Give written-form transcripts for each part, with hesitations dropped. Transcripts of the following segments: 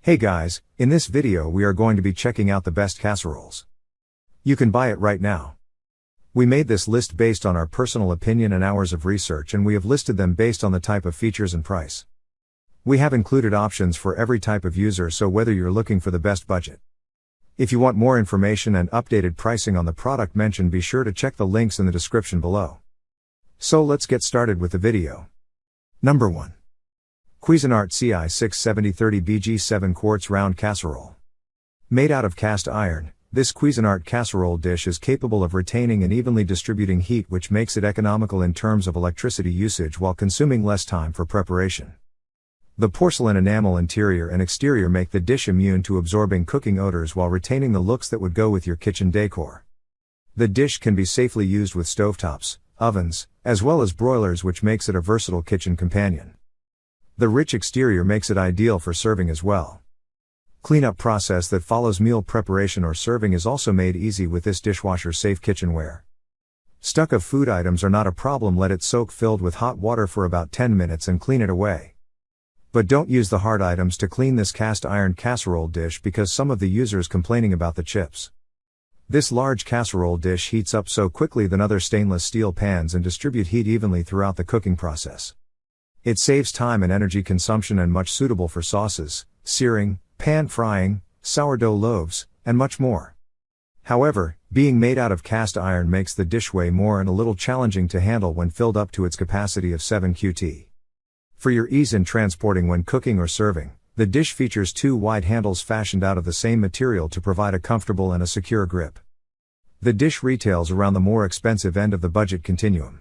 Hey guys, in this video we are going to be checking out the best casseroles. You can buy it right now. We made this list based on our personal opinion and hours of research, and we have listed them based on the type of features and price. We have included options for every type of user, so whether you're looking for the best budget. If you want more information and updated pricing on the product mentioned, be sure to check the links in the description below. So let's get started with the video. Number 1. Cuisinart CI67030BG 7 quarts round casserole. Made out of cast iron, this Cuisinart casserole dish is capable of retaining and evenly distributing heat, which makes it economical in terms of electricity usage while consuming less time for preparation. The porcelain enamel interior and exterior make the dish immune to absorbing cooking odors while retaining the looks that would go with your kitchen decor. The dish can be safely used with stovetops, ovens, as well as broilers, which makes it a versatile kitchen companion. The rich exterior makes it ideal for serving as well. Cleanup process that follows meal preparation or serving is also made easy with this dishwasher-safe kitchenware. Stuck of food items are not a problem. Let it soak filled with hot water for about 10 minutes and clean it away. But don't use the hard items to clean this cast iron casserole dish, because some of the users complaining about the chips. This large casserole dish heats up so quickly than other stainless steel pans and distribute heat evenly throughout the cooking process. It saves time and energy consumption and much suitable for sauces, searing, pan frying, sourdough loaves, and much more. However, being made out of cast iron makes the dish weigh more and a little challenging to handle when filled up to its capacity of 7 qt. For your ease in transporting when cooking or serving, the dish features 2 wide handles fashioned out of the same material to provide a comfortable and a secure grip. The dish retails around the more expensive end of the budget continuum.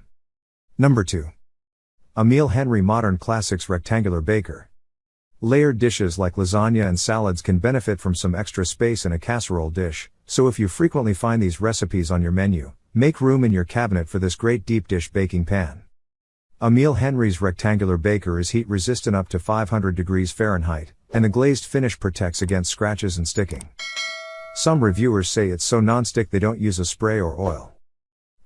Number 2. Emile Henry Modern Classics Rectangular Baker. Layered dishes like lasagna and salads can benefit from some extra space in a casserole dish, so if you frequently find these recipes on your menu, make room in your cabinet for this great deep dish baking pan. Emile Henry's rectangular baker is heat resistant up to 500 degrees Fahrenheit, and the glazed finish protects against scratches and sticking. Some reviewers say it's so non-stick they don't use a spray or oil.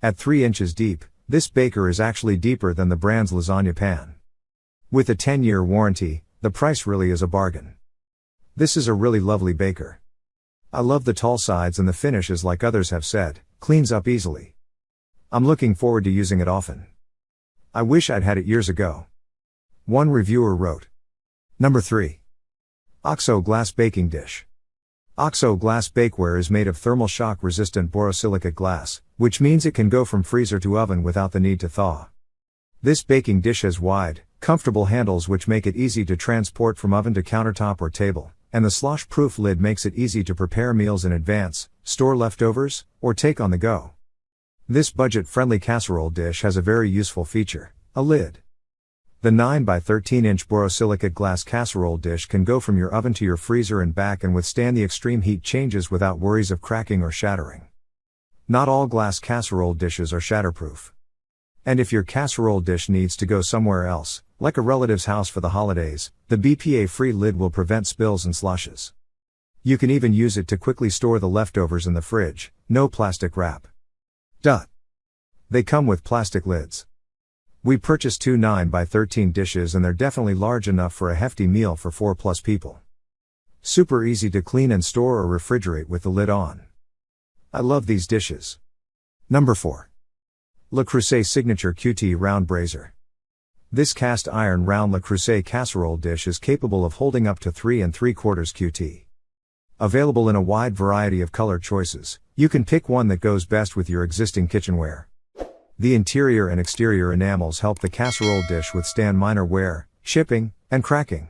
At 3 inches deep, this baker is actually deeper than the brand's lasagna pan. With a 10-year warranty, the price really is a bargain. This is a really lovely baker. I love the tall sides, and the finish is, like others have said, cleans up easily. I'm looking forward to using it often. I wish I'd had it years ago. One reviewer wrote. Number 3. OXO Glass Baking Dish. OXO Glass Bakeware is made of thermal shock resistant borosilicate glass, which means it can go from freezer to oven without the need to thaw. This baking dish has wide, comfortable handles which make it easy to transport from oven to countertop or table, and the slosh-proof lid makes it easy to prepare meals in advance, store leftovers, or take on the go. This budget-friendly casserole dish has a very useful feature: a lid. The 9 by 13 inch borosilicate glass casserole dish can go from your oven to your freezer and back and withstand the extreme heat changes without worries of cracking or shattering. Not all glass casserole dishes are shatterproof. And if your casserole dish needs to go somewhere else, like a relative's house for the holidays, the BPA-free lid will prevent spills and sloshes. You can even use it to quickly store the leftovers in the fridge. No plastic wrap. They come with plastic lids. We purchased 2 9 by 13 dishes, and they're definitely large enough for a hefty meal for 4+ people. Super easy to clean and store or refrigerate with the lid on. I love these dishes. Number 4. Le Creuset Signature QT Round Braiser. This cast iron round Le Creuset casserole dish is capable of holding up to 3 3/4 qt. Available in a wide variety of color choices, you can pick one that goes best with your existing kitchenware. The interior and exterior enamels help the casserole dish withstand minor wear, chipping, and cracking.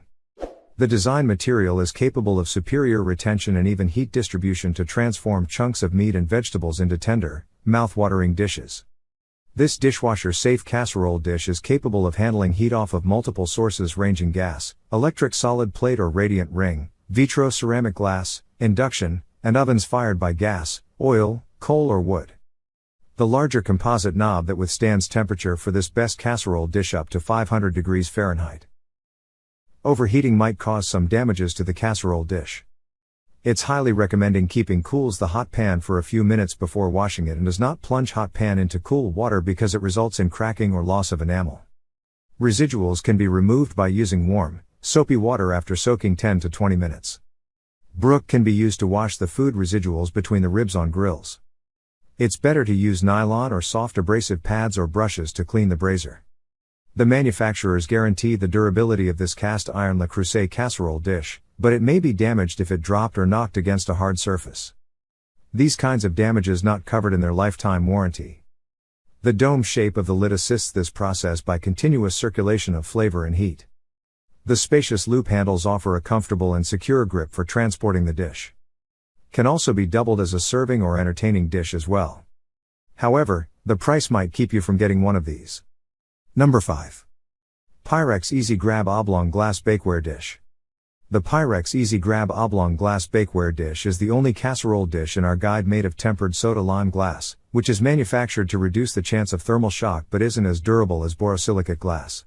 The design material is capable of superior retention and even heat distribution to transform chunks of meat and vegetables into tender, mouth-watering dishes. This dishwasher-safe casserole dish is capable of handling heat off of multiple sources ranging gas, electric solid plate or radiant ring, vitro ceramic glass, induction, and ovens fired by gas, oil, coal or wood. The larger composite knob that withstands temperature for this best casserole dish up to 500 degrees Fahrenheit. Overheating might cause some damages to the casserole dish. It's highly recommending keeping cools the hot pan for a few minutes before washing it, and does not plunge hot pan into cool water because it results in cracking or loss of enamel. Residuals can be removed by using warm, soapy water after soaking 10 to 20 minutes. Brook can be used to wash the food residuals between the ribs on grills. It's better to use nylon or soft abrasive pads or brushes to clean the braiser. The manufacturers guarantee the durability of this cast iron Le Creuset casserole dish, but it may be damaged if it dropped or knocked against a hard surface. These kinds of damages not covered in their lifetime warranty. The dome shape of the lid assists this process by continuous circulation of flavor and heat. The spacious loop handles offer a comfortable and secure grip for transporting the dish. Can also be doubled as a serving or entertaining dish as well. However, the price might keep you from getting one of these. Number 5. Pyrex Easy Grab Oblong Glass Bakeware Dish. The Pyrex Easy Grab Oblong Glass Bakeware Dish is the only casserole dish in our guide made of tempered soda lime glass, which is manufactured to reduce the chance of thermal shock but isn't as durable as borosilicate glass.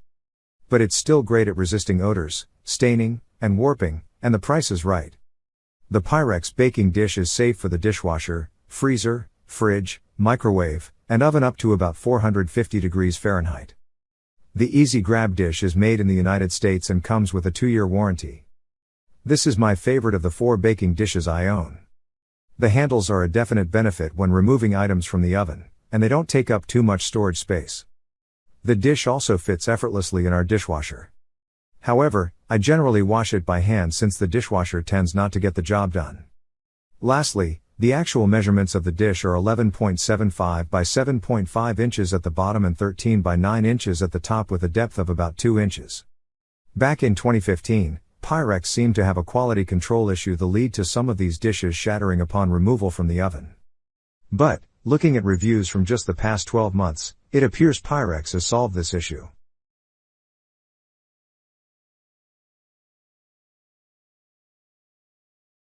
But it's still great at resisting odors, staining, and warping, and the price is right. The Pyrex baking dish is safe for the dishwasher, freezer, fridge, microwave, and oven up to about 450 degrees Fahrenheit. The Easy Grab dish is made in the United States and comes with a 2-year warranty. This is my favorite of the 4 baking dishes I own. The handles are a definite benefit when removing items from the oven, and they don't take up too much storage space. The dish also fits effortlessly in our dishwasher. However, I generally wash it by hand since the dishwasher tends not to get the job done. Lastly, the actual measurements of the dish are 11.75 by 7.5 inches at the bottom and 13 by 9 inches at the top with a depth of about 2 inches. Back in 2015, Pyrex seemed to have a quality control issue that lead to some of these dishes shattering upon removal from the oven. But, looking at reviews from just the past 12 months, it appears Pyrex has solved this issue.